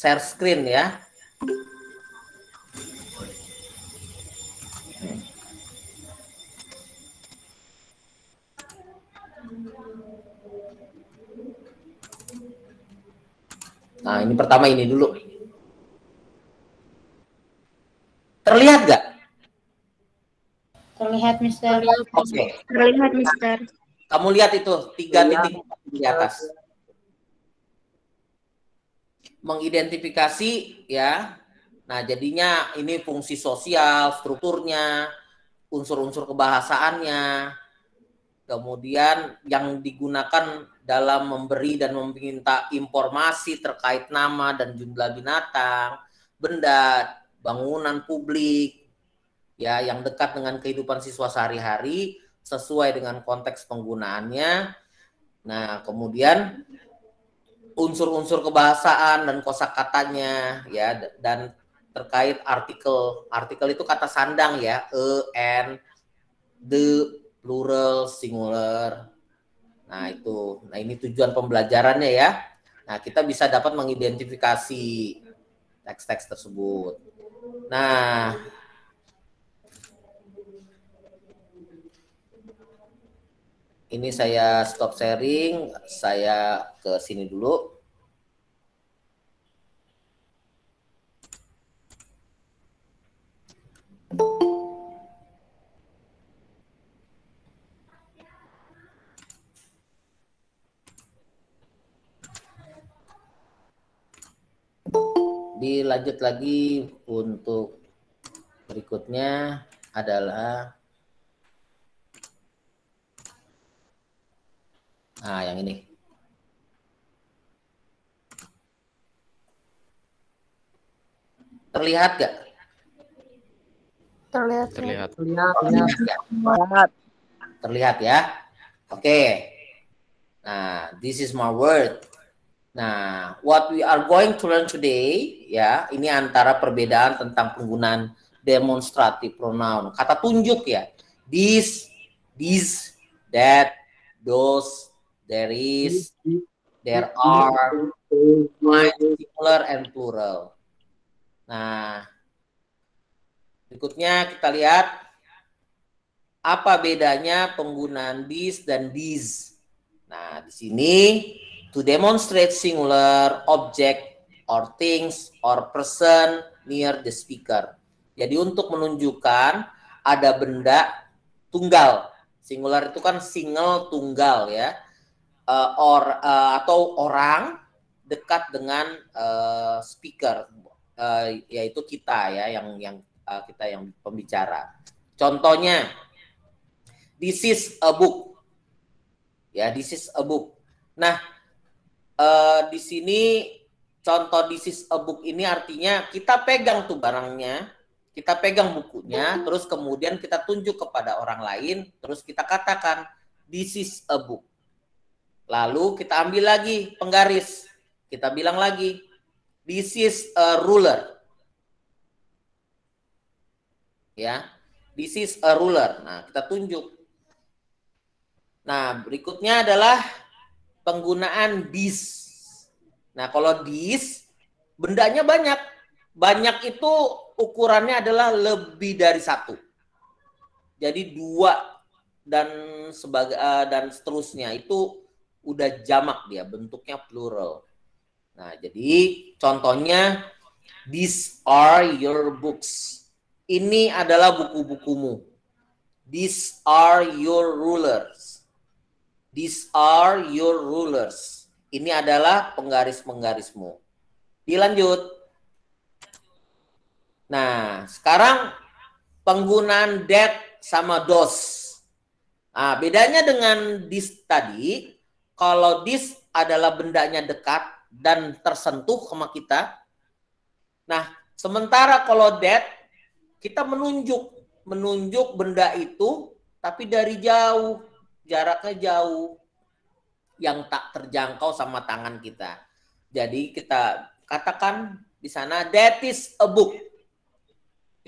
share screen ya. Nah, ini pertama ini dulu. Terlihat nggak? Terlihat, Mister. Oke. Terlihat, Mister. Kamu lihat itu 3 titik di atas. Mengidentifikasi ya. Nah, jadinya ini fungsi sosial, strukturnya, unsur-unsur kebahasaannya, kemudian yang digunakan dalam memberi dan meminta informasi terkait nama dan jumlah binatang, benda, bangunan publik, ya yang dekat dengan kehidupan siswa sehari-hari sesuai dengan konteks penggunaannya. Nah, kemudian unsur-unsur kebahasaan dan kosakatanya, ya, dan terkait artikel. Artikel itu kata sandang ya, en, the, plural, singular. Nah, itu. Nah, ini tujuan pembelajarannya ya. Nah, kita bisa dapat mengidentifikasi teks-teks tersebut. Nah, ini saya stop sharing, saya ke sini dulu. Dilanjut lagi untuk berikutnya adalah yang ini. Terlihat gak? Terlihat. Terlihat. Terlihat ya. Oke. Nah, this is my word. Nah, what we are going to learn today, ya, ini antara perbedaan tentang penggunaan demonstrative pronoun. Kata tunjuk ya. This, that, those, there is, there are, singular and plural. Nah, berikutnya kita lihat apa bedanya penggunaan this dan these. Nah, di sini to demonstrate singular object or things or person near the speaker. Jadi untuk menunjukkan ada benda tunggal. Singular itu kan single, tunggal ya. Atau orang dekat dengan speaker, yaitu kita ya, yang kita yang pembicara. Contohnya, this is a book. Ya, this is a book. Nah, di sini contoh this is a book ini artinya kita pegang tuh barangnya, kita pegang bukunya, terus kemudian kita tunjuk kepada orang lain, terus kita katakan this is a book. Lalu kita ambil lagi penggaris, kita bilang lagi this is a ruler. Ya, this is a ruler. Nah, kita tunjuk. Nah, berikutnya adalah penggunaan this. Nah, kalau this, bendanya banyak. Banyak itu ukurannya adalah lebih dari 1. Jadi 2 dan seterusnya itu udah jamak dia, bentuknya plural. Nah, jadi contohnya these are your books. Ini adalah buku-bukumu. These are your rulers. These are your rulers. Ini adalah penggaris-penggarismu. Dilanjut. Nah, sekarang penggunaan that sama those. Nah, bedanya dengan this tadi, kalau this adalah bendanya dekat dan tersentuh sama kita. Nah, sementara kalau that, kita menunjuk benda itu, tapi dari jauh. Jaraknya jauh yang tak terjangkau sama tangan kita. Jadi kita katakan di sana that is a book.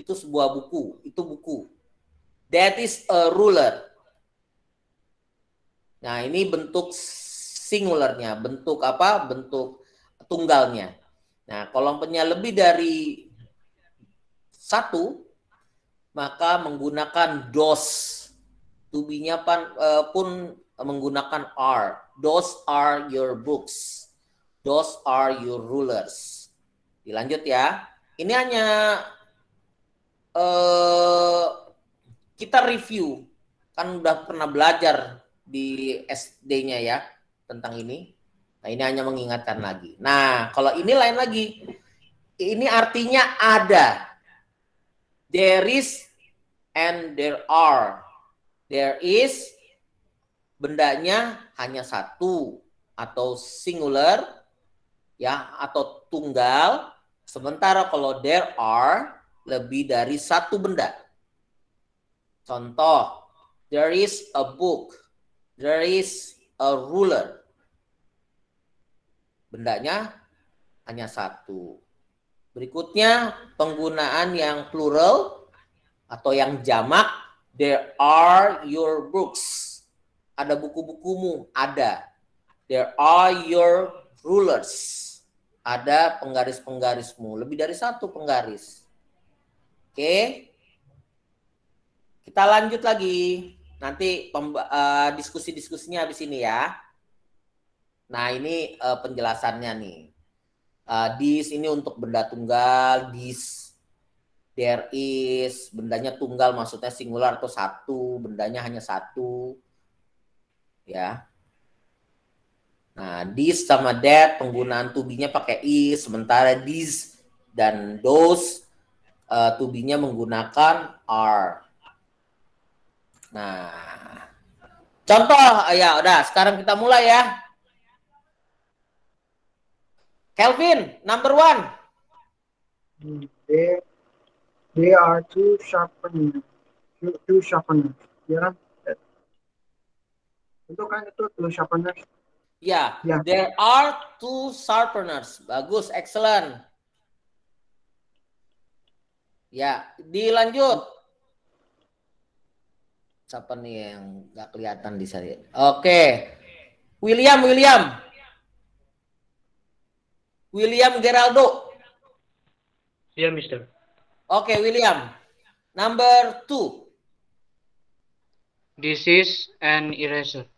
Itu sebuah buku, itu buku. That is a ruler. Nah, ini bentuk singularnya, bentuk apa? Bentuk tunggalnya. Nah, kalau lompennya lebih dari 1, maka menggunakan those. To be-nya pun menggunakan are. Those are your books. Those are your rulers. Dilanjut ya. Ini hanya kita review. Kan udah pernah belajar di SD-nya ya tentang ini. Nah, ini hanya mengingatkan lagi. Nah, kalau ini lain lagi. Ini artinya ada. There is and there are. There is, bendanya hanya satu atau singular ya, atau tunggal. Sementara kalau there are, lebih dari satu benda. Contoh, there is a book, there is a ruler. Bendanya hanya satu. Berikutnya penggunaan yang plural atau yang jamak. There are your books. Ada buku-bukumu, ada. There are your rulers. Ada penggaris-penggarismu, lebih dari satu penggaris. Oke. Kita lanjut lagi. Nanti diskusi-diskusinya habis ini ya. Nah, ini penjelasannya nih. This ini untuk benda tunggal, this. There is, bendanya tunggal maksudnya singular atau satu, bendanya hanya satu. Ya. Nah, this sama that penggunaan to be-nya pakai is, sementara these dan those to be-nya menggunakan are. Nah, contoh ya udah, sekarang kita mulai ya. Kelvin, number 1. They are two sharpeners. Two sharpeners. Ya kan? Itu kan itu two sharpeners. Ya, yeah. There are two sharpeners. Bagus, excellent. Ya, dilanjut. Siapa nih yang nggak kelihatan di sini? Oke. William Geraldo. Ya, Mister. Oke, William. Number 2. This is an eraser.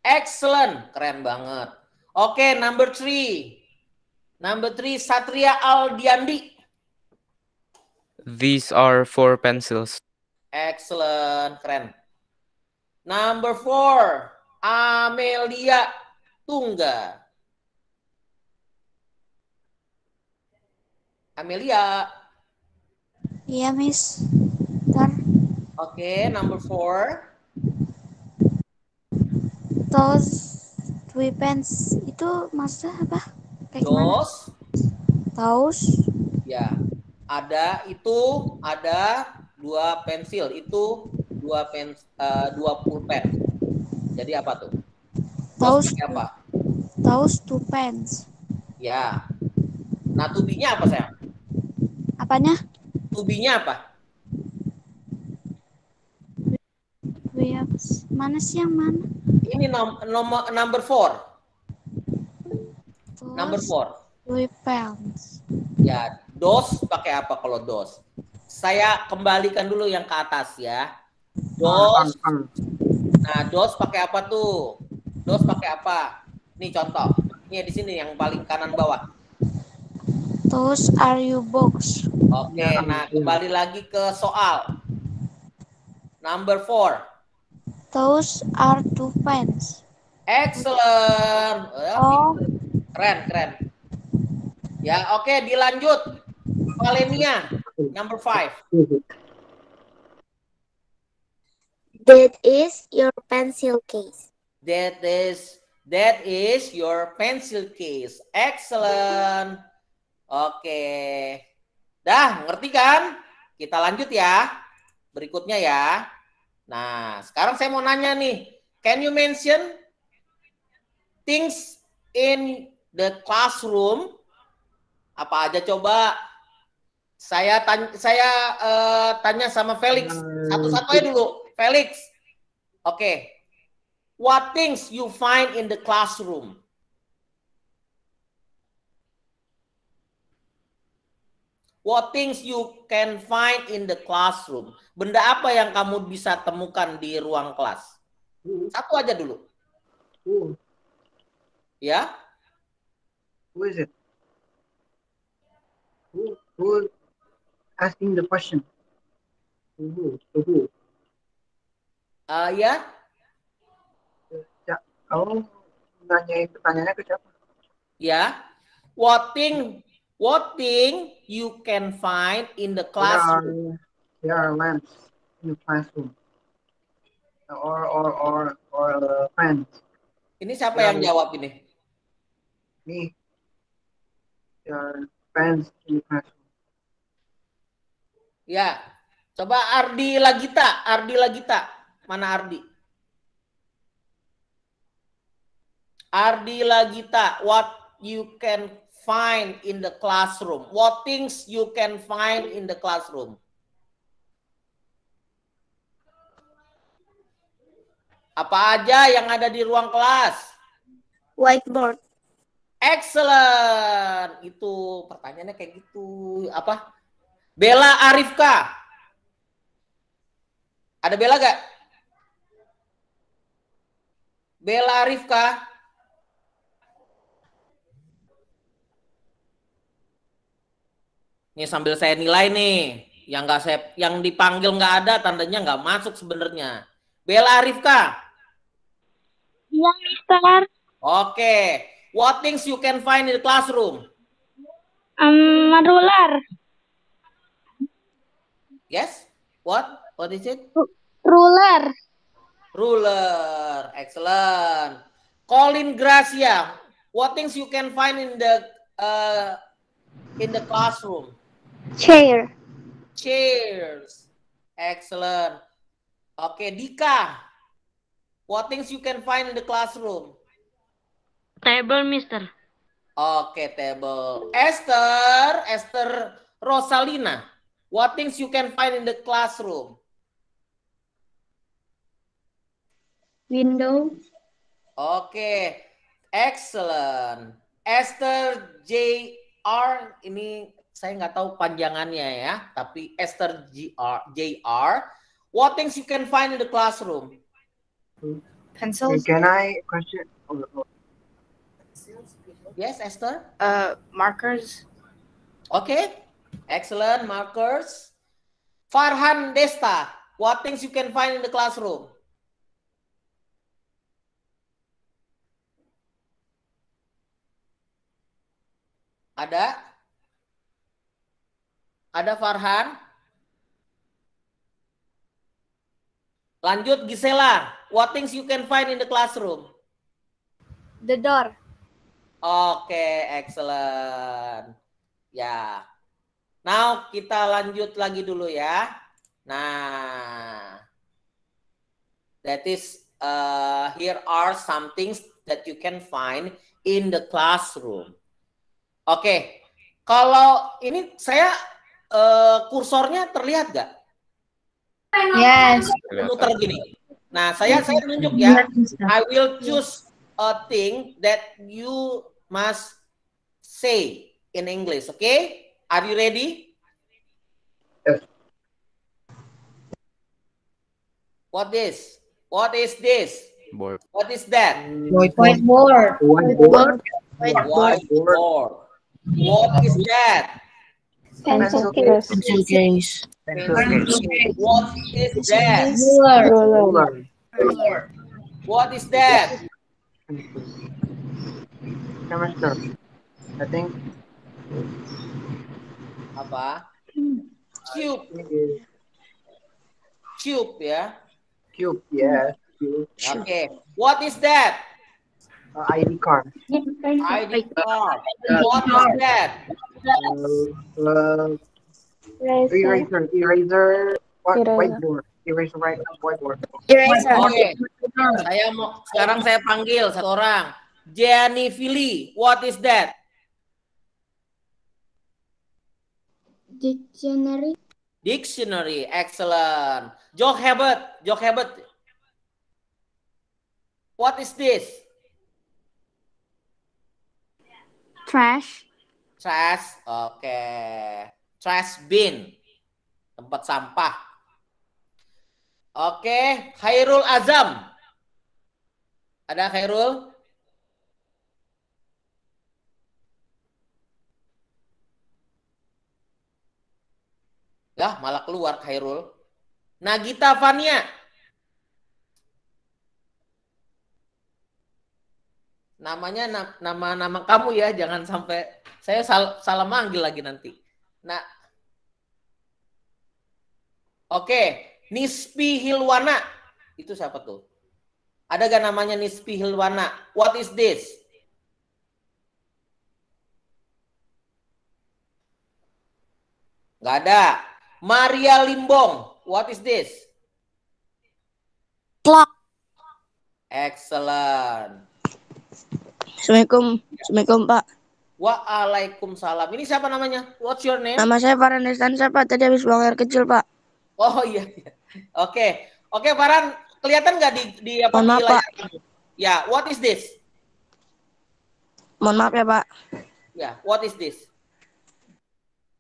Excellent, keren banget. Oke, number 3. Number 3, Satria Aldiandi. These are 4 pencils. Excellent, keren. Number 4, Amelia Tungga. Amelia. Iya, Miss. Ntar. Oke, number 4. Those two pens itu maksudnya apa? Kayak Those. Those. Ya, ada itu, ada 2 pensil, itu 2 pulpen. Jadi apa tuh? Those apa? Those 2 pens. Ya. Nah, to be-nya apa, sayang? Apanya? To be-nya apa? Mana sih yang mana? Ini number 4. Those Number 4. 2 pens. Ya, those pakai apa kalau those? Saya kembalikan dulu yang ke atas ya. Those. Nah, those pakai apa tuh? Those pakai apa? Nih contoh. Ini di sini yang paling kanan bawah. Those are your books. Oke, nah kembali lagi ke soal. Number 4. Those are 2 pens. Excellent. Oh. Keren. Ya, oke, dilanjut. Valenia, number 5. That is your pencil case. That is your pencil case. Excellent. Oke. Dah, ngerti kan? Kita lanjut ya. Berikutnya ya. Nah, sekarang saya mau nanya nih. Can you mention things in the classroom? Apa aja coba? Saya tanya sama Felix. Satu-satu aja dulu. Felix. Oke. What things you find in the classroom? What things you can find in the classroom? Benda apa yang kamu bisa temukan di ruang kelas? Satu aja dulu. Who? Ya. Who is it? Who asking the question? Who? Ya. Ya, kamu nanyain pertanyaannya ke siapa? Ya. What thing you can find in the classroom? There are lamps in the classroom. Or fans. Ini siapa yang jawab ini? Me. There are fans in the classroom. Ya. Coba Ardi Lagita. Mana Ardi? Ardi Lagita, what you can find in the classroom? What things you can find in the classroom? Apa aja yang ada di ruang kelas? Whiteboard. Excellent. Itu pertanyaannya kayak gitu. Apa? Bella Arifka. Ada Bella gak? Bella Arifka. Ini sambil saya nilai nih. Yang dipanggil nggak ada, tandanya nggak masuk sebenarnya. Bella Arifka. Iya, Mister. Oke. What things you can find in the classroom? Ruler. Yes? What? What is it? Ruler. Ruler. Excellent. Colin Gracia. What things you can find in the classroom? Chair. Chairs. Excellent. Oke, Dika. What things you can find in the classroom? Table, Mister. Oke, table. Esther Rosalina. What things you can find in the classroom? Window. Oke, excellent. Esther JR, ini saya nggak tahu panjangannya ya, tapi Esther JR. What things you can find in the classroom? Pencils. Can I question? Yes, Esther. Markers. Okay, excellent. Markers. Farhan Desta, what things you can find in the classroom? Ada? Ada Farhan? Lanjut Gisela, what things you can find in the classroom? The door. Oke, excellent. Ya. Now kita lanjut lagi dulu ya. Nah, that is here are some things that you can find in the classroom. Oke, kalau ini saya kursornya terlihat gak? Yes. Muter gini. Nah, saya tunjuk ya. I will choose a thing that you must say in English. Okay? Are you ready? Yes. What is this? Board. What is that? Whiteboard. Whiteboard. Whiteboard. What is that? Pencil case. case. case. Pencil case. What is that? Ruler. What is that? Chemistry. I think. Apa? Cube. Cube ya. Cube. Yes. Cube. Okay. What is that? ID card. ID card. What is that? Eraser. Whiteboard. Eraser. Whiteboard. Eraser. Oke. Sekarang saya panggil satu orang. Gianni Fili. What is that? Dictionary. Dictionary. Excellent. Joke Habit. What is this? Trash. Trash. Oke. Trash bin. Tempat sampah. Oke, Khairul Azam. Ada Khairul? Ya, malah keluar Khairul. Nagita Fania. Namanya nama kamu ya, jangan sampai saya salah manggil lagi nanti. Nah, oke, Nispi Hilwana. Itu siapa tuh? Ada gak namanya Nispi Hilwana? What is this? Gak ada. Maria Limbong. What is this? Clock. Excellent. Assalamualaikum Pak. Waalaikumsalam. Ini siapa namanya? What's your name? Nama saya Farhan Destansa Pak. Tadi habis buang air kecil Pak. Oh iya. Oke, Farhan, kelihatan nggak di apa? Mohon maaf, layar? Pak. Ya, what is this? Mohon maaf ya Pak. Ya, what is this?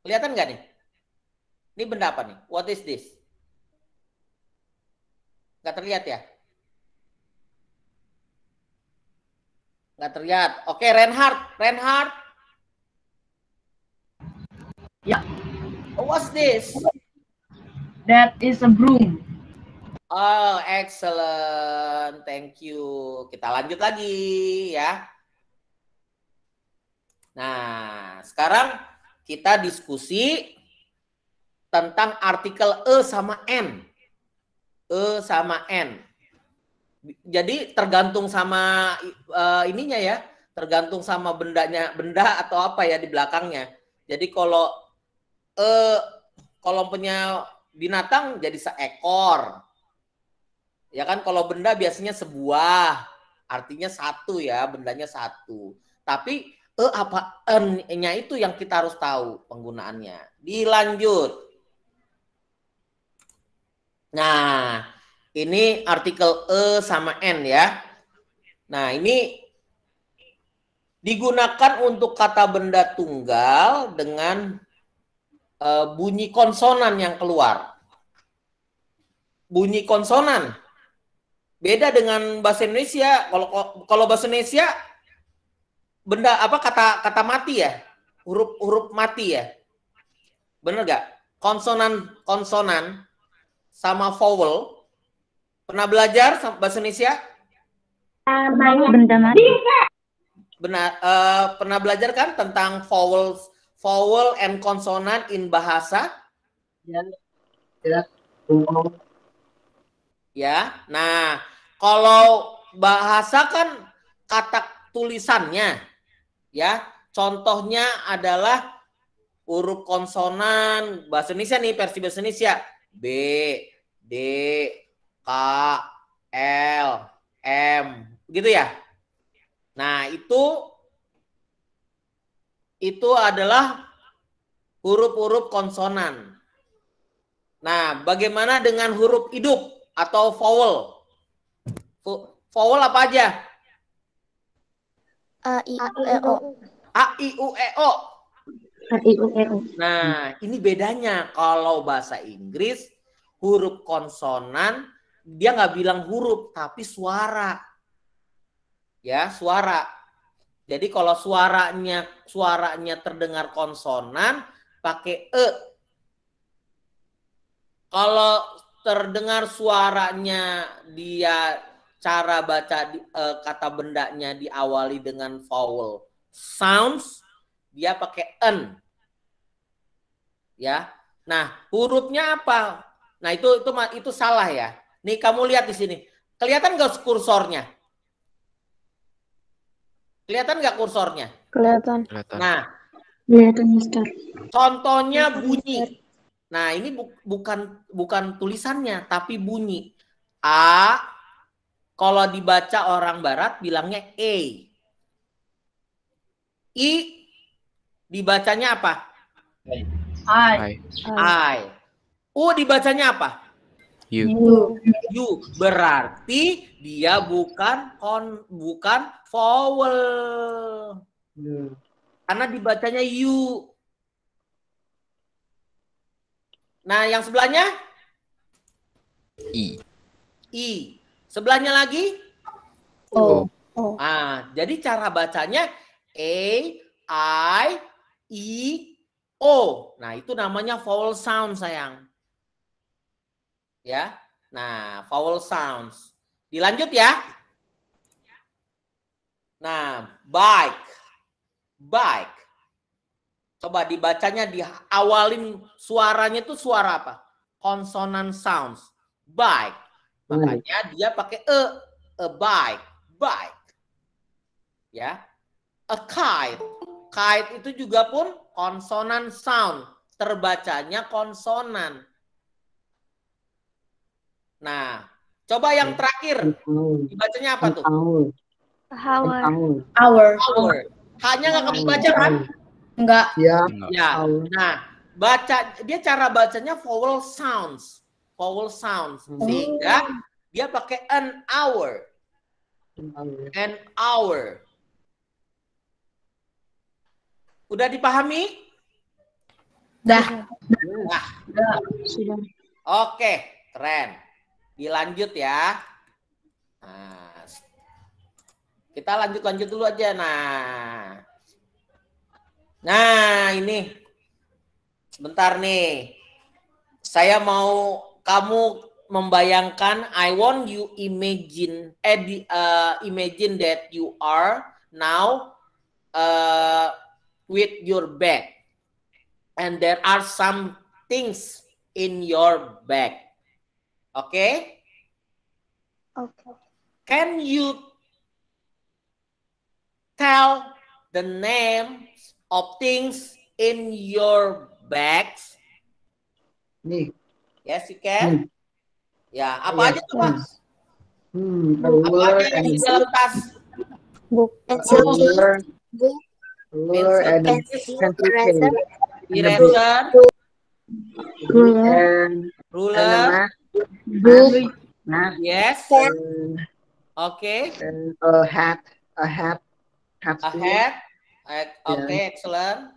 Kelihatan nggak nih? Ini benda apa nih? What is this? Nggak terlihat ya? Nggak terlihat. Oke, Reinhard. Ya. What's this? That is a broom. Oh, excellent. Thank you. Kita lanjut lagi ya. Nah, sekarang kita diskusi tentang artikel E sama N. E sama N. Jadi tergantung sama ininya ya, tergantung sama benda atau apa ya di belakangnya. Jadi kalau punya binatang jadi seekor. Ya kan, kalau benda biasanya sebuah, artinya satu ya, bendanya satu. Tapi apa N-nya itu yang kita harus tahu penggunaannya. Dilanjut. Nah, ini artikel E sama N ya. Nah, ini digunakan untuk kata benda tunggal dengan bunyi konsonan yang keluar. Bunyi konsonan. Beda dengan bahasa Indonesia. Kalau bahasa Indonesia benda apa kata mati ya? Huruf mati ya. Bener gak? Konsonan sama vowel. Pernah belajar bahasa Indonesia? Benda mati. Benar, pernah belajar kan tentang vowel and consonant in bahasa? Ya. Nah, kalau bahasa kan kata tulisannya ya. Contohnya adalah huruf konsonan bahasa Indonesia nih, versi bahasa Indonesia. B, D, K, L, M, gitu ya. Nah, itu adalah huruf-huruf konsonan. Nah, bagaimana dengan huruf hidup atau vowel? Vowel apa aja? A, I, U, E, O. A, I, U, E, O. A-I-U-E-O. Nah, ini bedanya. Kalau bahasa Inggris, huruf konsonan, dia nggak bilang huruf, tapi suara. Ya, suara. Jadi kalau suaranya terdengar konsonan, pakai E. Kalau terdengar suaranya dia cara baca kata bendanya diawali dengan vowel sounds, dia pakai N. Ya. Nah, hurufnya apa? Nah, itu salah ya. Nih kamu lihat di sini. Kelihatan nggak kursornya? Kelihatan nggak kursornya? Kelihatan. Nah, Kelihatan, Mister. contohnya bunyi. Nah, ini bukan tulisannya, tapi bunyi. A, kalau dibaca orang barat bilangnya E. I, dibacanya apa? I. U, dibacanya apa? You. U. Berarti dia bukan vowel. Karena dibacanya U. Nah, yang sebelahnya? I. I. Sebelahnya lagi? O. Ah, jadi cara bacanya E, I, I, O. Nah, itu namanya vowel sound, sayang. Ya. Nah, vowel sounds. Dilanjut ya. Nah, bike. Bike. Coba dibacanya, diawalin suaranya itu suara apa? Consonant sounds. Bike. Makanya dia pakai a bike, bike. Ya. A kite. Kite itu juga pun konsonan sound. Terbacanya konsonan. Nah, coba yang terakhir. Dibacanya apa tuh? Hour. Hanya nggak kamu baca kan? Enggak. Ya. Ya. Nah, dia cara bacanya vowel sounds. Vowel sounds. Sehingga dia pakai an hour. An hour. Udah dipahami? Dah. Sudah. Oke, keren. Dilanjut ya. Nah, kita lanjut dulu aja. Nah, ini. Sebentar nih. Saya mau kamu membayangkan, I want you imagine that you are now with your bag. And there are some things in your bag. Okay? Okay. Can you tell the names of things in your bags? Nih. Yes, you can. Ya, apa aja tuh, Mas? Apa Ruler aja yang di dalam tas? Book. Pencil case. Book. ruler and pencil Eraser. Eraser, and ruler, math, yes. Okay. and a hat A hat. Okay, excellent.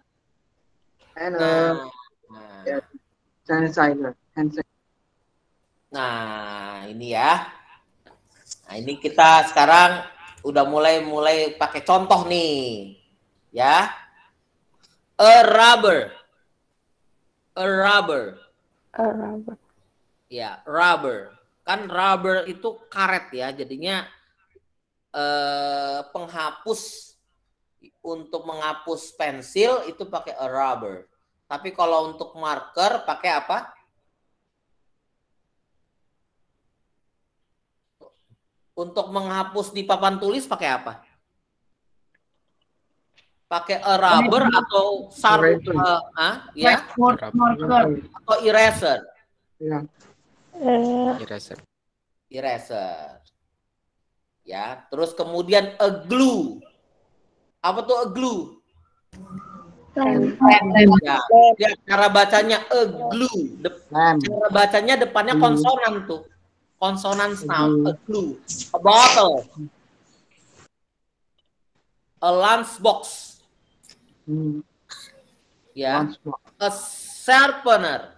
and Nah, sanitizer. nah, ini ya. Nah, ini kita sekarang udah mulai pakai contoh nih. Ya. A rubber. Ya, rubber. Kan rubber itu karet ya, jadinya penghapus untuk menghapus pensil itu pakai a rubber. Tapi kalau untuk marker pakai apa? Untuk menghapus di papan tulis pakai apa? Pakai a rubber atau ya? Marker. Atau eraser? Ya. Eraser. Ya, terus kemudian a glue. Apa tuh a glue? Ya, cara bacanya a glue. Cara bacanya depannya konsonan tuh. Konsonan sound, a glue. A bottle. A lunchbox. Ya. A sharpener.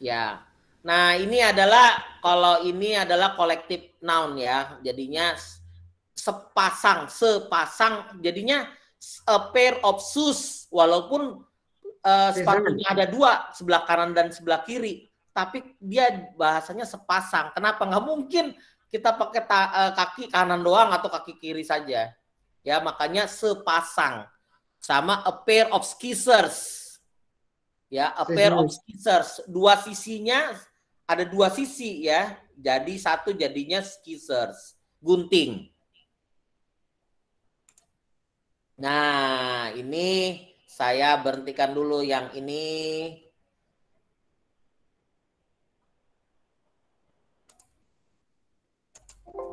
Ya. Nah, ini adalah kalau ini adalah collective noun ya. Jadinya sepasang, jadinya a pair of shoes, walaupun sepatunya ada dua, sebelah kanan dan sebelah kiri, tapi dia bahasanya sepasang. Kenapa? Nggak mungkin kita pakai kaki kanan doang atau kaki kiri saja. Ya, makanya sepasang. Sama a pair of scissors. Ya, a pair of scissors. Dua sisinya, ada dua sisi ya. Jadi satu jadinya scissors, gunting. Nah, ini saya berhentikan dulu yang ini.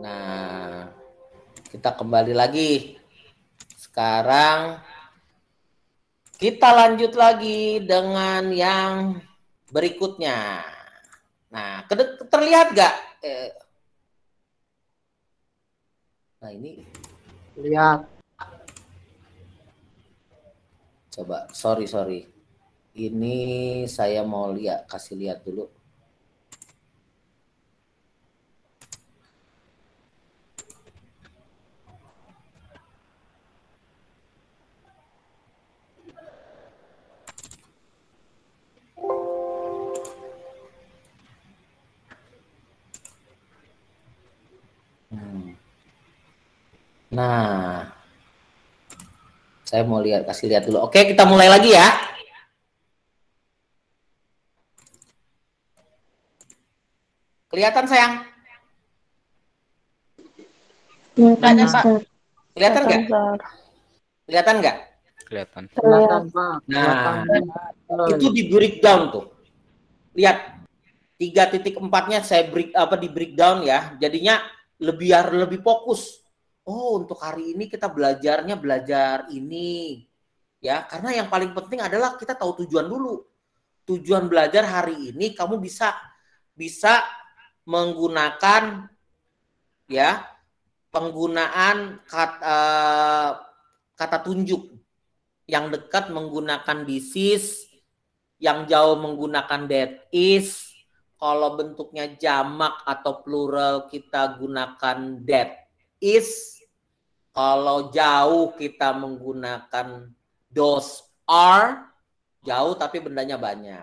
Nah, kita kembali lagi. Sekarang kita lanjut lagi dengan yang berikutnya. Nah, terlihat nggak? Nah, ini lihat. Coba, sorry. Ini saya mau kasih lihat dulu. Nah, saya mau kasih lihat dulu. Oke, kita mulai lagi ya. Kelihatan sayang? Kelihatan, Pak. Kelihatan nggak? Kelihatan nggak? Kelihatan. Kelihatan, Pak. Nah, itu di breakdown tuh. Lihat 3.4-nya saya di breakdown ya. Jadinya lebih fokus. Oh, untuk hari ini kita belajar ini. Ya, karena yang paling penting adalah kita tahu tujuan dulu. Tujuan belajar hari ini kamu bisa menggunakan ya penggunaan kata tunjuk. Yang dekat menggunakan this is, yang jauh menggunakan that is. Kalau bentuknya jamak atau plural kita gunakan that is. Kalau jauh kita menggunakan those are. Jauh tapi bendanya banyak.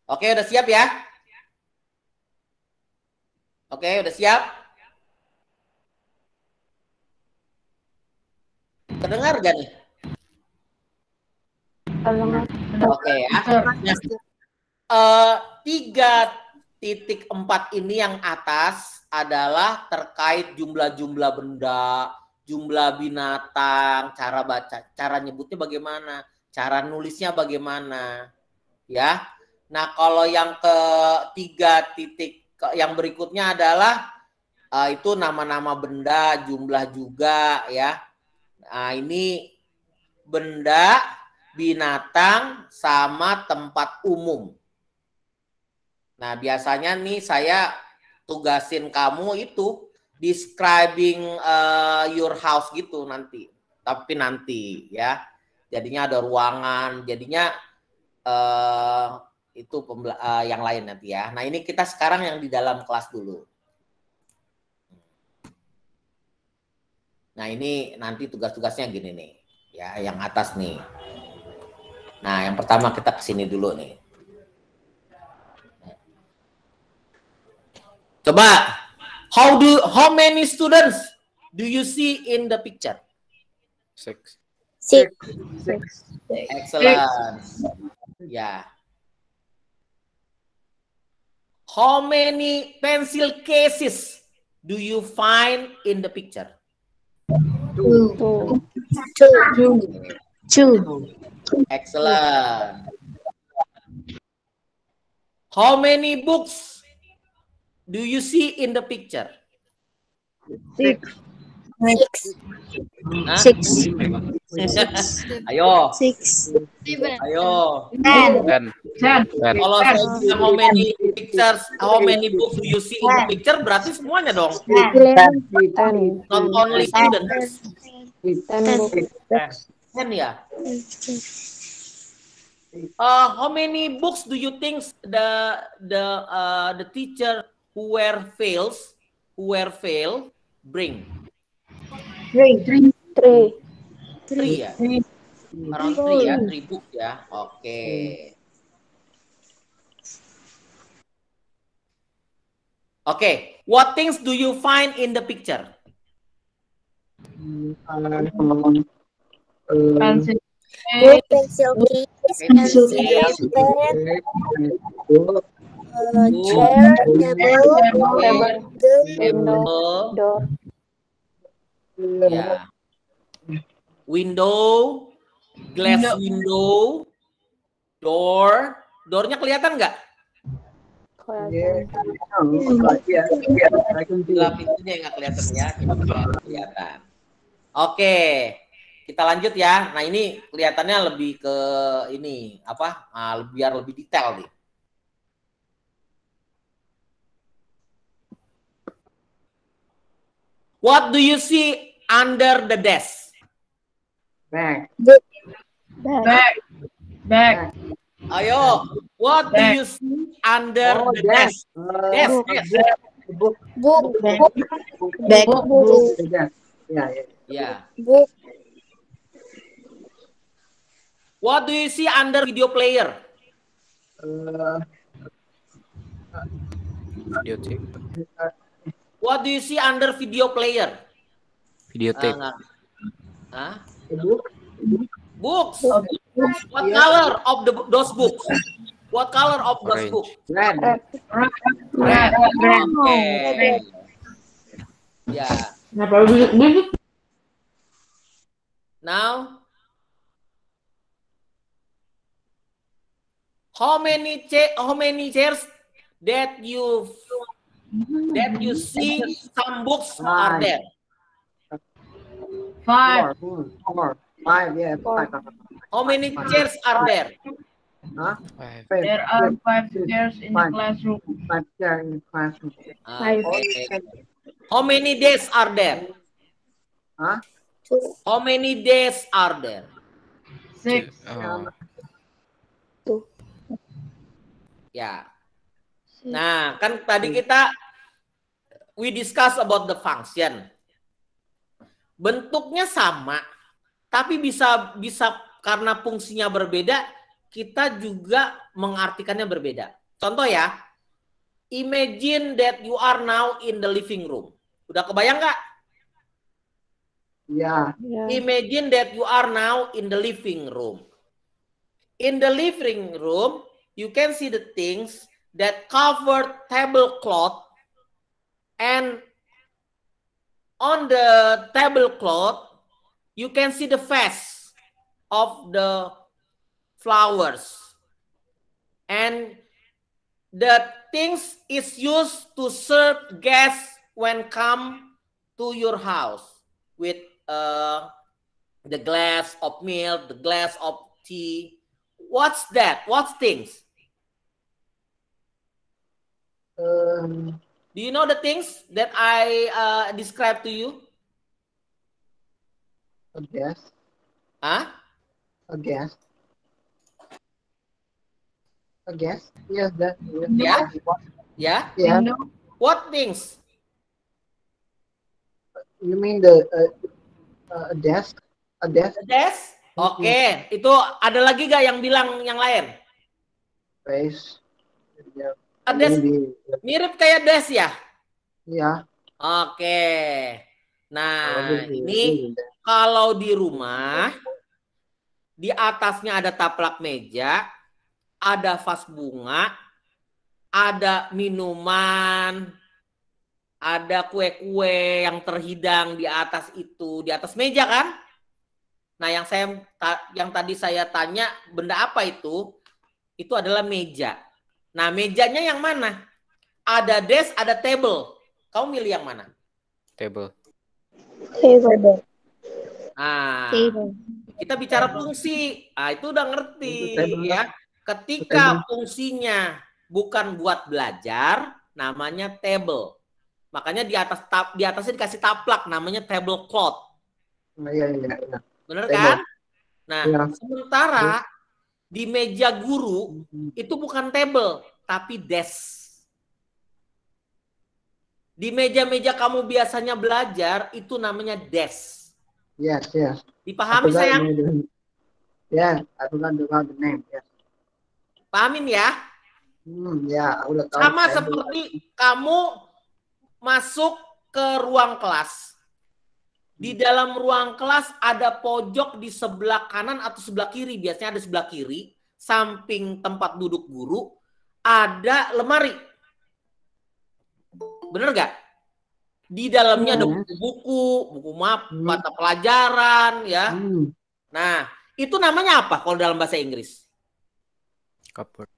Oke, udah siap ya? Oke, udah siap? Kedengar gak nih? Oke ya. Nah, 3.4 ini yang atas adalah terkait jumlah-jumlah benda, jumlah binatang, cara baca, cara nyebutnya bagaimana, cara nulisnya bagaimana, ya. Nah, kalau yang yang berikutnya adalah itu nama-nama benda, jumlah juga, ya. Nah, ini benda, binatang, sama tempat umum. Nah, biasanya nih saya tugasin kamu itu describing your house gitu nanti. Tapi nanti ya. Jadinya ada ruangan, jadinya itu yang lain nanti ya. Nah, ini kita sekarang yang di dalam kelas dulu. Nah, ini nanti tugas-tugasnya gini nih. Ya, yang atas nih. Nah, yang pertama kita kesini dulu nih. Coba, how many students do you see in the picture? 6. Excellent. Ya. How many pencil cases do you find in the picture? Two. Excellent. How many books do you see in the picture? 6. Hah? 6. Ayo. 6. Ayo. 10. 10. Kalau saya bilang how many pictures, how many books do you see in the picture, berarti semuanya dong. 10. Not only students. 10 ya. How many books do you think the teacher who were fail bring? 3. 3 ya. Around 3 ya, 3 books ya. Oke. Oke, what things do you find in the picture? Pencil case, Pencil, pen, chair, door, ya. Window, glass window, door. Doornya kelihatan nggak? Gelap pintunya yang nggak kelihatan ya. Kelihatan. Oke, kita lanjut ya. Nah, ini kelihatannya lebih ke ini apa? Biar lebih detail nih. What do you see under the desk? Bag. Back. Ayo, what do you see under the desk? Desk. Book. Back. Desk. Yeah. Ya. Book. What do you see under video player? Video tape. What do you see under video player? Video tape. Hah? Book. Books. What color of those books? What color of those Orange. books? Red. Red. Okay. Ya. Now, how many chairs that you see some books are there? 5. Four. Five. Yeah. Five. How many chairs are there? Huh? Five. There are 5 chairs in the classroom. 5 chairs in the classroom. Okay. How many desks are there? Huh? How many desks are there? 6. Ya. Nah, kan tadi we discuss about the function. Bentuknya sama, tapi bisa karena fungsinya berbeda, kita juga mengartikannya berbeda. Contoh ya, imagine that you are now in the living room. Udah kebayang nggak? Yeah. Imagine that you are now in the living room. In the living room, you can see the things that cover tablecloth, and on the tablecloth, you can see the face of the flowers. And the things is used to serve guests when come to your house with the glass of milk, the glass of tea. What's that? What's things? Do you know the things that I described to you? A guess. Huh? A guess. A guess. Yes, that. Yeah. Yeah. Yeah. What things? You mean the a desk? A desk? A desk? Oke, itu ada lagi gak yang bilang yang lain? Space. Yeah. A desk mirip kayak desk ya? Iya. Oke. Nah, ini kalau di rumah, di atasnya ada taplak meja, ada vas bunga, ada minuman, ada kue-kue yang terhidang di atas itu, di atas meja kan? Nah, yang tadi saya tanya, benda apa itu? Itu adalah meja. Nah, mejanya yang mana? Ada desk, ada table. Kamu milih yang mana? Table. Nah, kita bicara fungsi. Ah, itu udah ngerti ya. Ketika fungsinya bukan buat belajar, namanya table. Makanya di atasnya dikasih taplak, namanya tablecloth. Iya. Bener kan? Nah, sementara di meja guru itu bukan table, tapi desk. Di meja-meja kamu biasanya belajar itu namanya desk. Yes. Dipahami sayang? Yeah, I forgot the name. Yes. Pahamin ya? Ya, udah tahu. Sama seperti kamu masuk ke ruang kelas. Di dalam ruang kelas ada pojok di sebelah kanan atau sebelah kiri. Biasanya ada sebelah kiri, samping tempat duduk guru, ada lemari. Bener gak? Di dalamnya ada buku mata pelajaran ya. Nah, itu namanya apa kalau dalam bahasa Inggris? Cupboard.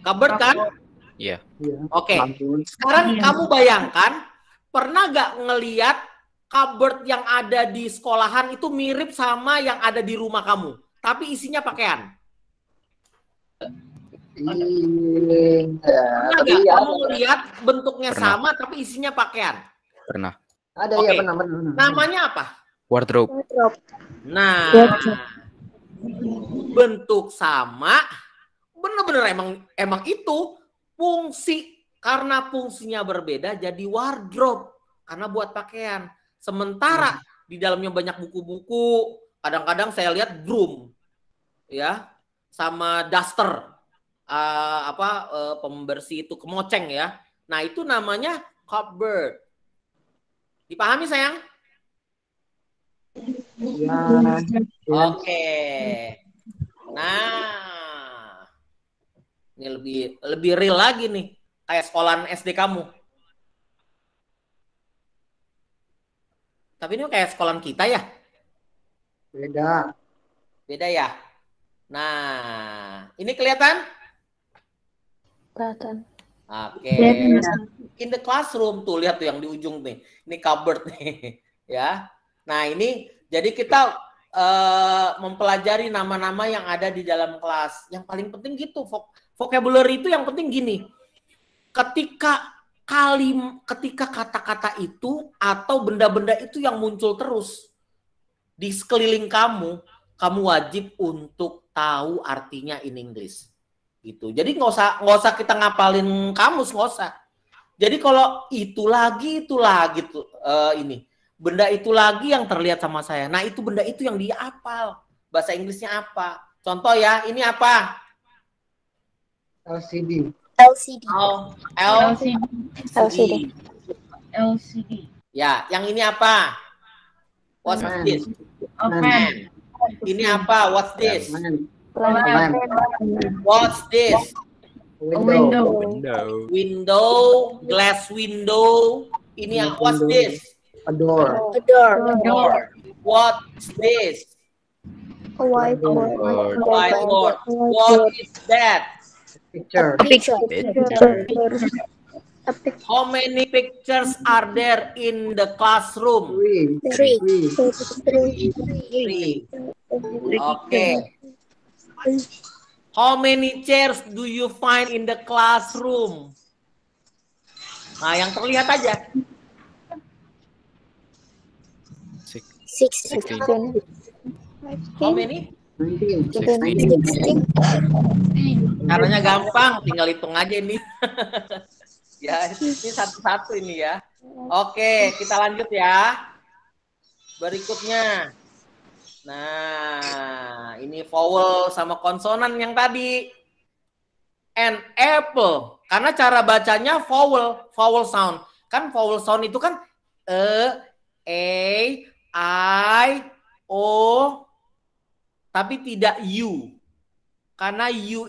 Cupboard kan? Iya. Oke. Sekarang kamu bayangkan, pernah gak ngeliat cupboard yang ada di sekolahan itu mirip sama yang ada di rumah kamu, tapi isinya pakaian? Pernah gak kamu ngeliat bentuknya sama tapi isinya pakaian? Pernah. Ada ya, pernah. Namanya apa? Wardrobe. Nah, bentuk sama, bener-bener emang itu fungsi, karena fungsinya berbeda jadi wardrobe karena buat pakaian. Sementara di dalamnya banyak buku-buku, kadang-kadang saya lihat broom, ya, sama duster, pembersih itu kemoceng ya. Nah itu namanya cupboard. Dipahami sayang? Ya. Oke. Nah, ini lebih real lagi nih, kayak sekolahan SD kamu. Tapi ini kayak sekolahan kita ya? Beda. Beda ya? Nah, ini kelihatan? Kelihatan. Oke. In the classroom, tuh lihat tuh yang di ujung nih. Ini cupboard nih, ya. Nah, ini jadi kita mempelajari nama-nama yang ada di dalam kelas. Yang paling penting gitu, vocabulary itu yang penting gini. Ketika kata-kata itu atau benda-benda itu yang muncul terus di sekeliling kamu, kamu wajib untuk tahu artinya in English. Gitu. Jadi nggak usah kita ngapalin kamus, nggak usah. Jadi kalau itu lagi tuh ini benda itu lagi yang terlihat sama saya. Nah itu benda itu yang dia hafal. Bahasa Inggrisnya apa? Contoh ya, ini apa? LCD. LCD. LCD. Ya, yang ini apa? What's this? Fan. Ini apa? What's this? Lamp. What's this? Window. Window, glass window. Ini yang what's this? A door. What's this? A whiteboard. Whiteboard. What is that? Picture. How many pictures are there in the classroom? Three. Three. Okay. How many chairs do you find in the classroom? Nah, yang terlihat aja. 16. How many? 19. Caranya gampang, tinggal hitung aja ini. Ya, ini satu-satu ini ya. Oke, kita lanjut ya. Berikutnya. Nah, ini vowel sama konsonan yang tadi. An apple. Karena cara bacanya vowel sound. Kan vowel sound itu kan I, O, tapi tidak U. Karena U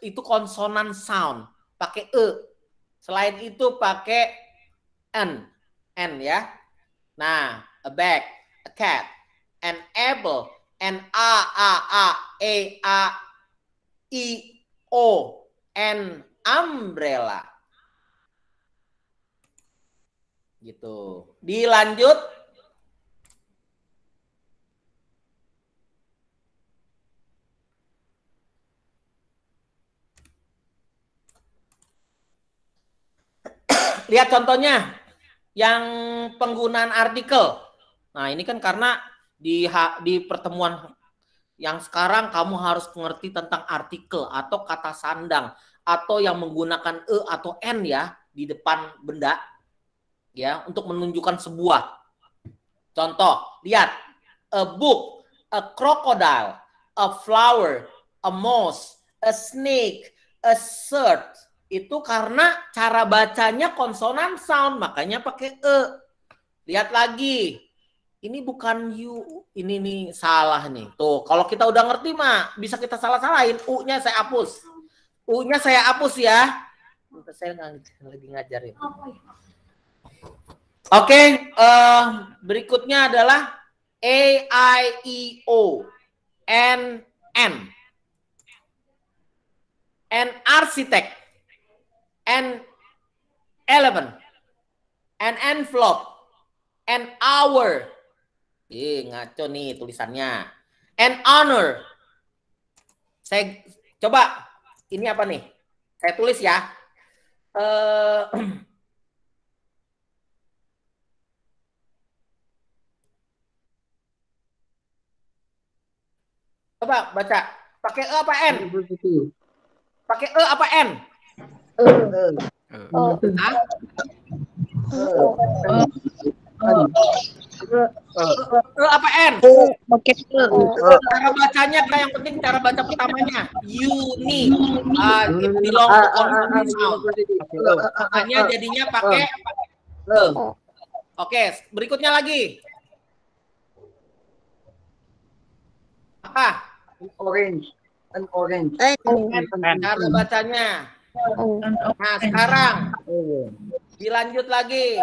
itu konsonan sound, pakai Selain itu pakai N ya. Nah, a bag, a cat, an apple, an I, O, an umbrella. Gitu. Dilanjut. Lihat contohnya yang penggunaan artikel. Nah, ini kan karena di pertemuan yang sekarang kamu harus mengerti tentang artikel atau kata sandang atau yang menggunakan atau n ya di depan benda ya untuk menunjukkan sebuah. Contoh, lihat a book, a crocodile, a flower, a mouse, a snake, a shirt. Itu karena cara bacanya konsonan sound, makanya pakai Lihat lagi. Ini bukan U, ini nih salah nih. Tuh, kalau kita udah ngerti mah bisa kita salah-salahin. U-nya saya hapus. U-nya saya hapus ya. Saya lagi ngajarin. Oke, berikutnya adalah A, I, E, O, N, N. An architect. An elephant. An envelope. An hour. Ngaco nih tulisannya. An honor. Saya coba ini apa nih? Saya tulis ya. Coba baca. Pakai E apa N? University. Pakai E apa N? Oh. Hah? E apa N? Pakai Cara bacanya kayak yang penting cara baca pertamanya. Uni. It belong to consonant sound. Makanya jadinya pakai E. Oke, berikutnya lagi. Apa? Orange. An orange. Cara bacanya. Nah, sekarang dilanjut lagi.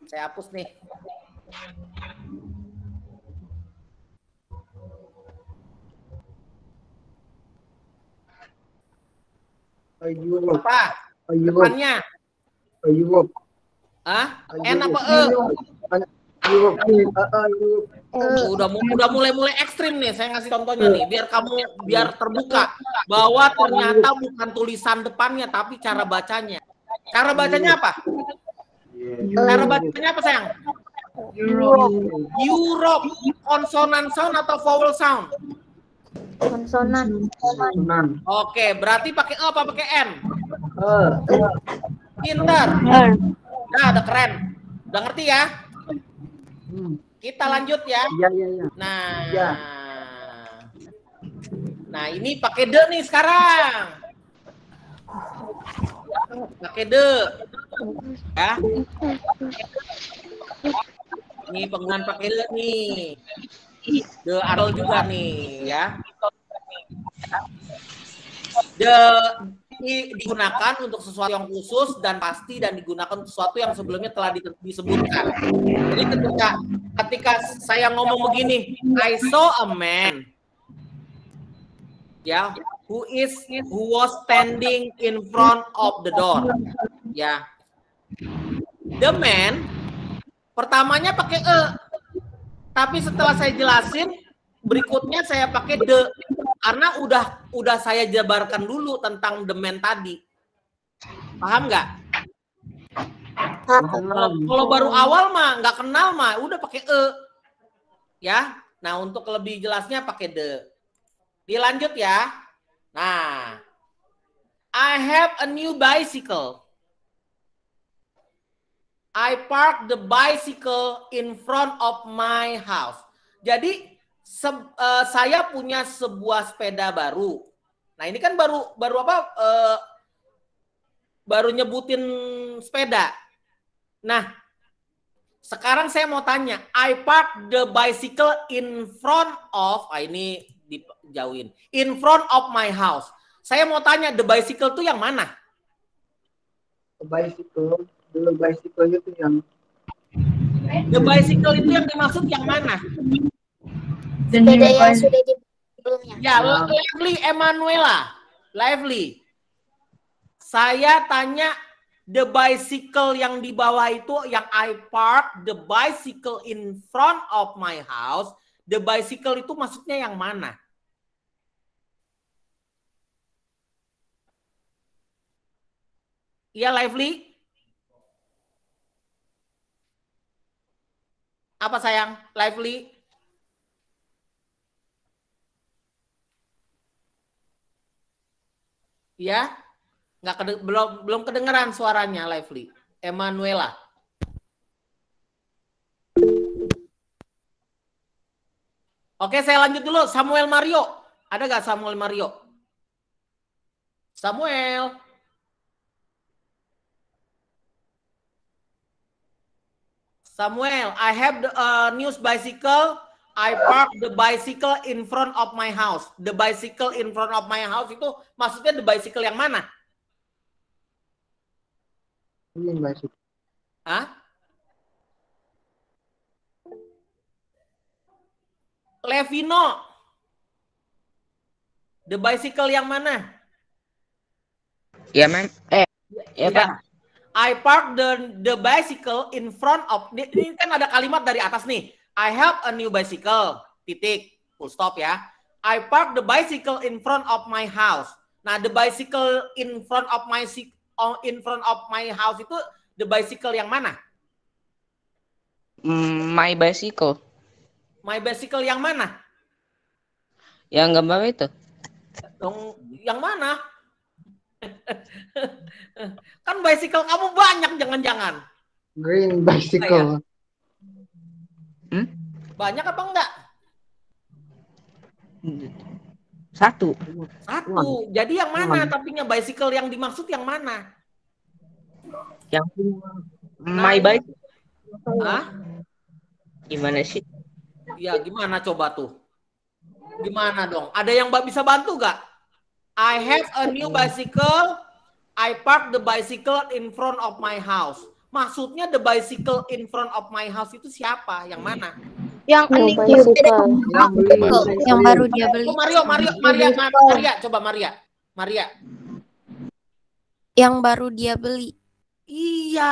Saya hapus nih. Europe. Apa? Europe. Depannya. Europe. Hah? N apa E? Europe. Udah mulai ekstrim nih. Saya ngasih contohnya nih, biar terbuka bahwa ternyata bukan tulisan depannya tapi cara bacanya. Cara bacanya apa? Cara bacanya apa, sayang? Europe. Konsonan sound atau vowel sound? Konsonan. Oke, berarti pakai E apa pakai N? Pinter. Nah, udah keren. Udah ngerti ya? Kita lanjut ya. Iya. Nah, ini pakai D nih sekarang. Pakai D. Ya. Ini penggunaan pakai D nih. D adol juga nih, ya. D digunakan untuk sesuatu yang khusus dan pasti dan digunakan untuk sesuatu yang sebelumnya telah disebutkan. Jadi ketika saya ngomong begini, I saw a man, ya, who was standing in front of the door, ya. The man pertamanya pakai E, tapi setelah saya jelasin berikutnya saya pakai D karena udah saya jabarkan dulu tentang the man tadi. Paham nggak? Kalau baru awal mah nggak kenal mah udah pakai E. Ya. Nah, untuk lebih jelasnya pakai D. Dilanjut ya. Nah, I have a new bicycle. I park the bicycle in front of my house. Jadi saya punya sebuah sepeda baru. Nah, ini kan baru apa? Baru nyebutin sepeda. Nah, sekarang saya mau tanya, I park the bicycle in front of, ini dijauhin, in front of my house. Saya mau tanya, the bicycle itu yang mana? The bicycle itu yang. The bicycle itu yang dimaksud yang mana? Sepeda yang sudah di sebelumnya. Ya, Lively Emanuela. Lively. Saya tanya the bicycle yang di bawah itu yang I park the bicycle in front of my house. The bicycle itu maksudnya yang mana? Iya, Lively. Apa sayang? Lively. Ya, belum kedengeran suaranya, Lively. Emanuela. Oke, saya lanjut dulu. Samuel Mario. Ada nggak Samuel Mario? Samuel. Samuel, I have the new bicycle. I park the bicycle in front of my house. The bicycle in front of my house itu maksudnya the bicycle yang mana? Ini bicycle. Hah? Levino. The bicycle yang mana? Ya, Mem. Ya, Pak. I park the bicycle in front of, ini kan ada kalimat dari atas nih. I have a new bicycle, titik, full stop ya. I park the bicycle in front of my house. Nah, the bicycle in front of my house itu the bicycle yang mana? My bicycle. My bicycle yang mana? Yang gambar itu. Yang mana? Kan bicycle kamu banyak, jangan-jangan. Green bicycle. Banyak apa enggak? Satu. Jadi yang mana? Tapinya bicycle yang dimaksud yang mana? Yang my bike. Hah? Gimana sih? Ya gimana coba tuh? Gimana dong? Ada yang bisa bantu gak? I have a new bicycle. I park the bicycle in front of my house. Maksudnya the bicycle in front of my house itu siapa? Yang mana? Yang baru dia beli. Maria, coba Maria. Yang baru dia beli. Iya,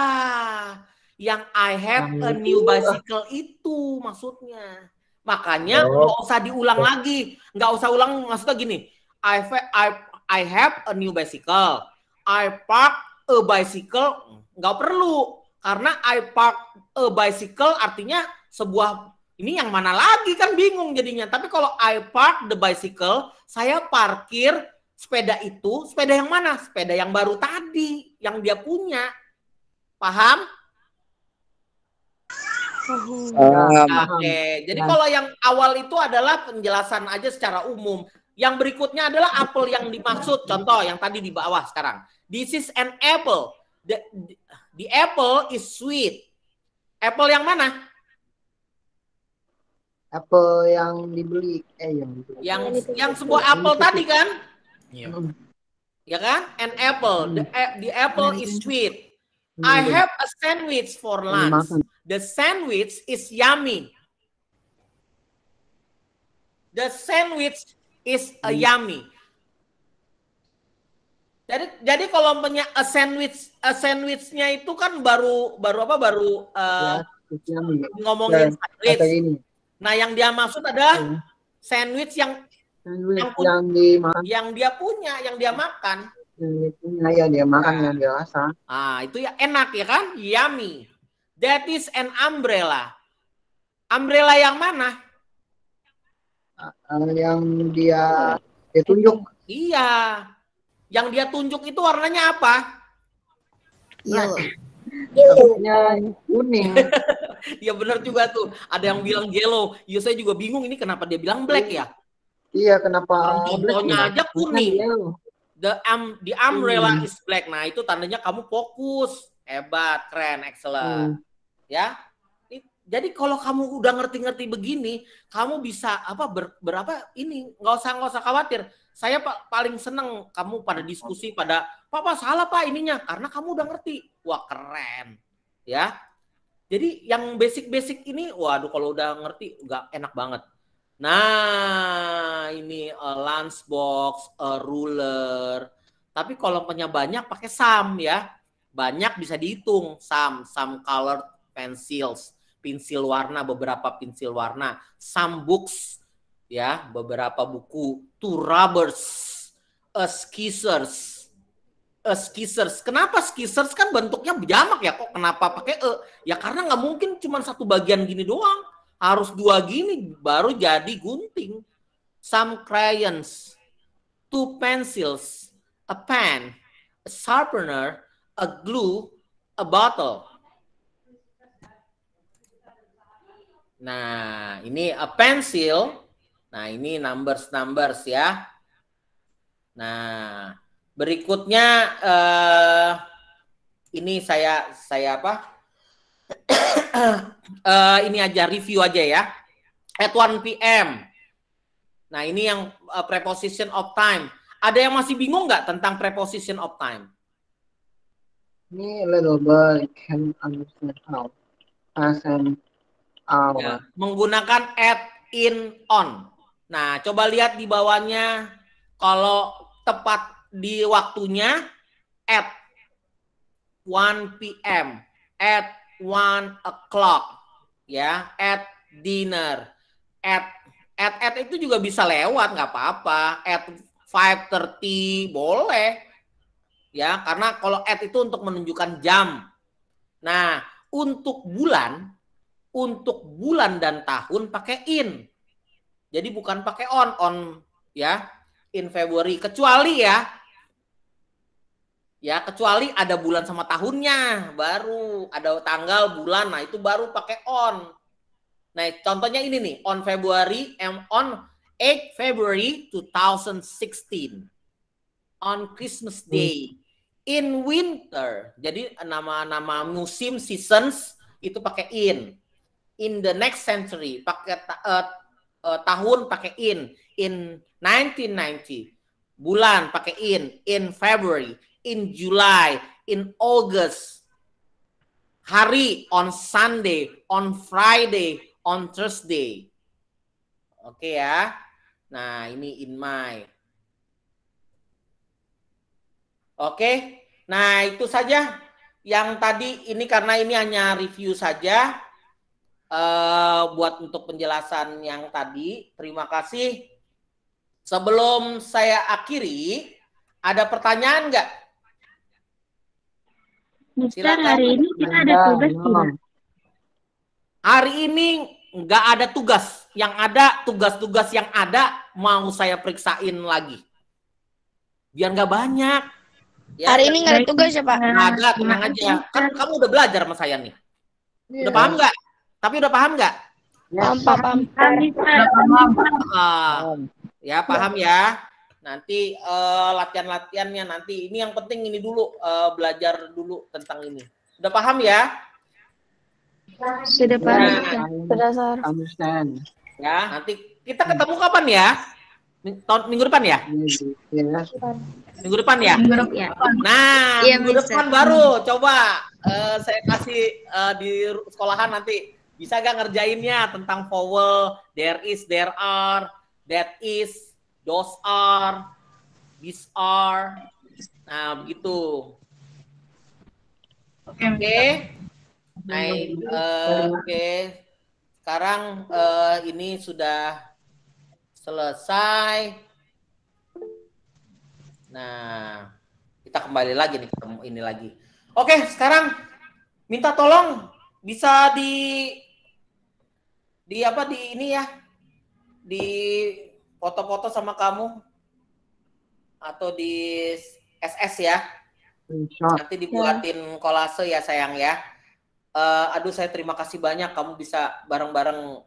yang I have a new bicycle itu maksudnya. Makanya nggak usah diulang lagi, nggak usah ulang. Maksudnya gini, I have a new bicycle. I park a bicycle, nggak perlu karena I park a bicycle artinya sebuah. Ini yang mana lagi kan bingung jadinya. Tapi kalau I park the bicycle, saya parkir sepeda itu, sepeda yang mana? Sepeda yang baru tadi, yang dia punya. Paham? Oke. Jadi kalau yang awal itu adalah penjelasan aja secara umum. Yang berikutnya adalah apel yang dimaksud. Contoh yang tadi di bawah sekarang. This is an apple. The apple is sweet. Apple yang mana? Apple yang dibeli, yang sebuah apel tadi kan? Iya. Ya kan? An apple. The apple is sweet. I have a sandwich for lunch. The sandwich is yummy. The sandwich is yummy. Jadi kalau punya a sandwichnya itu kan baru ngomongin sandwich. Nah, yang dia maksud adalah sandwich yang dia punya, yang dia makan. Ya dia makan yang dia rasa. Itu ya enak ya kan? Yummy. That is an umbrella. Umbrella yang mana? Yang dia tunjuk. Iya. Yang dia tunjuk itu warnanya apa? Warnanya kuning. Ya benar juga tuh. Ada yang bilang yellow. Ya saya juga bingung ini kenapa dia bilang black ya? Iya, kenapa? Contohnya aja kuning. The umbrella is black. Nah, itu tandanya kamu fokus. Hebat, keren, excellent. Ya. Jadi kalau kamu udah ngerti-ngerti begini, kamu bisa berapa ini nggak usah khawatir. Saya paling seneng kamu pada diskusi pada Papa salah Pak ininya karena kamu udah ngerti. Wah, keren. Ya. Jadi yang basic-basic ini waduh kalau udah ngerti nggak enak banget. Nah, ini lunchbox, ruler. Tapi kalau punya banyak pakai sum ya. Banyak bisa dihitung, some colored pencils, pensil warna, beberapa pensil warna, some books ya, beberapa buku, two rubbers, scissors. Kenapa scissors kan bentuknya jamak ya, kok kenapa pakai Ya karena nggak mungkin cuma satu bagian gini doang. Harus dua gini baru jadi gunting. Some crayons, two pencils, a pen, a sharpener, a glue, a bottle. Nah, ini a pencil. Nah, ini numbers ya. Nah, berikutnya ini saya apa? Ini aja review aja ya. At 1 PM. Nah, ini yang preposition of time. Ada yang masih bingung nggak tentang preposition of time? Ini little boy can understand how. As an hour. Ya, menggunakan at, in, on. Nah, coba lihat di bawahnya. Kalau tepat di waktunya at 1 PM, at 1 o'clock, ya, at dinner, at itu juga bisa lewat, nggak apa-apa, at 5:30 boleh, ya, karena kalau at itu untuk menunjukkan jam. Nah, untuk bulan untuk bulan dan tahun pakai in. Jadi bukan pakai on ya. In February, kecuali kecuali ada bulan sama tahunnya, baru ada tanggal, bulan, nah itu baru pakai on. Nah, contohnya ini nih, on 8 February 2016, on Christmas Day, in winter, jadi nama-nama musim, seasons, itu pakai in the next century, pakai tahun pakai in 1990, bulan pakai in February, in July, in August, hari on Sunday, on Friday, on Thursday. Oke ya. Nah, ini in my. Oke. Nah, itu saja yang tadi ini, karena ini hanya review saja buat untuk penjelasan yang tadi. Terima kasih. Sebelum saya akhiri, ada pertanyaan nggak? Mister, hari ini kita ada tugas tidak? Hari ini nggak ada tugas. Yang ada tugas-tugas yang ada mau saya periksain lagi. Biar nggak banyak. Ya, Hari ini nggak ada tugas ya Pak? nggak ada, tenang aja. Kan kamu udah belajar sama saya nih. Udah paham nggak? Tapi udah paham nggak? Paham. Ya paham ya. Nanti latihan-latihannya nanti. Ini yang penting ini dulu, belajar dulu tentang ini. Udah paham ya? Sudah paham. Sudah, Sar. Understand. Ya, nanti kita ketemu kapan ya? Minggu depan ya? Yes. Minggu depan ya? Grup ya. Nah, Iya, minggu bisa. depan baru coba saya kasih di sekolahan nanti. Bisa gak ngerjainnya tentang vowel, there is, there are, that is, those are, these are. Nah, begitu. Oke. Nah, oke. Sekarang ini sudah selesai. Nah, kita kembali lagi nih, ketemu ini lagi. Oke, sekarang minta tolong bisa di ini ya, di foto-foto sama kamu atau di SS ya. Nanti dibuatin kolase ya sayang ya. Aduh, saya terima kasih banyak kamu bisa bareng-bareng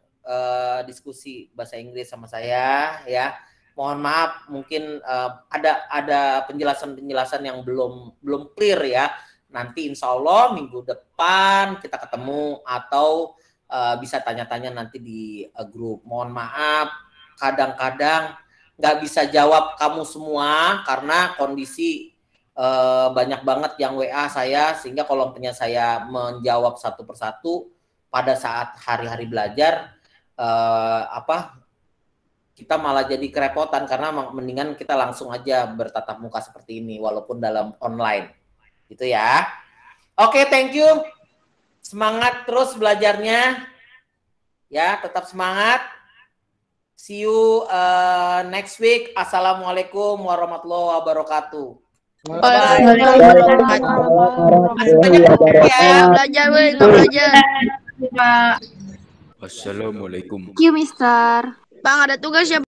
diskusi bahasa Inggris sama saya ya. Mohon maaf mungkin ada penjelasan yang belum clear ya. Nanti insya Allah minggu depan kita ketemu atau bisa tanya-tanya nanti di grup. Mohon maaf kadang-kadang nggak bisa jawab kamu semua karena kondisi banyak banget yang WA saya, sehingga kalau saya menjawab satu persatu pada saat hari-hari belajar kita malah jadi kerepotan, karena mendingan kita langsung aja bertatap muka seperti ini walaupun dalam online gitu ya. Oke, thank you. Semangat terus belajarnya ya, tetap semangat. See you next week. Assalamualaikum warahmatullahi wabarakatuh. Belajar, weh, nggak belajar. Wassalamualaikum. Thank you, Mister. Bang, ada tugas ya?